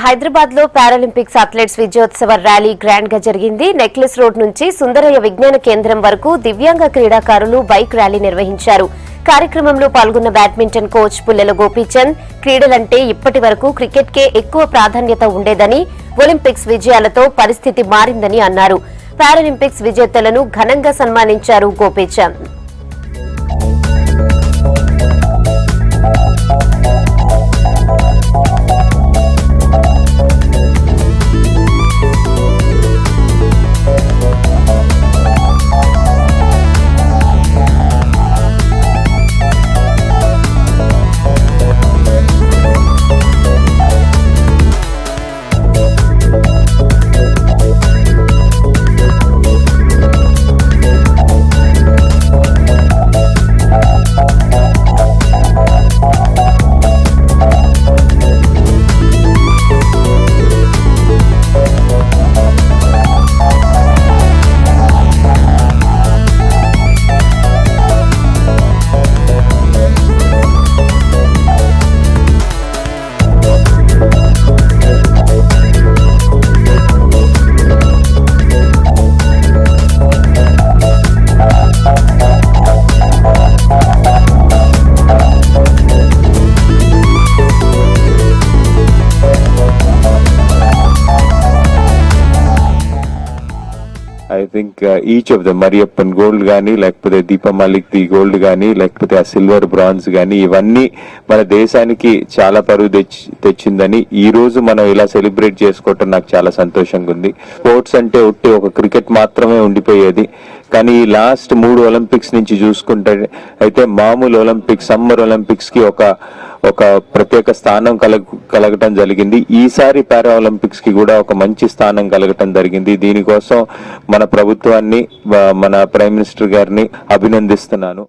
హైదరాబాద్ లో Paralympics athletes విజయోత్సవ rally grand గా జరిగింది. నెక్లెస్ రోడ్ నుంచి సుందరయ్య విజ్ఞాన కేంద్రం వరకు దివ్యాంగ క్రీడాకారులు బైక్ ర్యాలీ నిర్వహించారు. కార్యక్రమంలో పాల్గొన్న బ్యాడ్మింటన్ కోచ్ పుల్లెల గోపీచంద్ క్రీడలంటే ఇప్పటి వరకు క్రికెట్ కే ఎక్కువ ప్రాధాన్యత ఉండేదని, ఒలింపిక్స్ విజయాలతో పరిస్థితి మారిందని అన్నారు. పారాలింపిక్స్ విజేతలను ఘనంగా సన్మానించారు Gopichand. I think each of them, Mariappan gold గానీ లేకపోతే దీపా మాలిక్ ది గోల్డ్ గానీ లేకపోతే ఆ సిల్వర్ బ్రాంజ్ గానీ ఇవన్నీ మన దేశానికి చాలా పరువు తెచ్చిందని ఈ రోజు మనం ఇలా సెలబ్రేట్ చేసుకోవటం నాకు చాలా సంతోషంగా ఉంది. స్పోర్ట్స్ అంటే ఒట్టి ఒక క్రికెట్ మాత్రమే ఉండిపోయేది, కానీ ఈ లాస్ట్ 3 ఒలింపిక్స్ నుంచి చూసుకుంటే అయితే మామూలు ఒలింపిక్స్, సమ్మర్ ఒలింపిక్స్ కి ఒక ప్రత్యేక స్థానం కలగటం జరిగింది. ఈసారి పారా ఒలింపిక్స్ కి కూడా ఒక మంచి స్థానం కలగటం జరిగింది. దీనికోసం మన ప్రభుత్వాన్ని, మన ప్రైమ్ మినిస్టర్ గారిని అభినందిస్తున్నాను.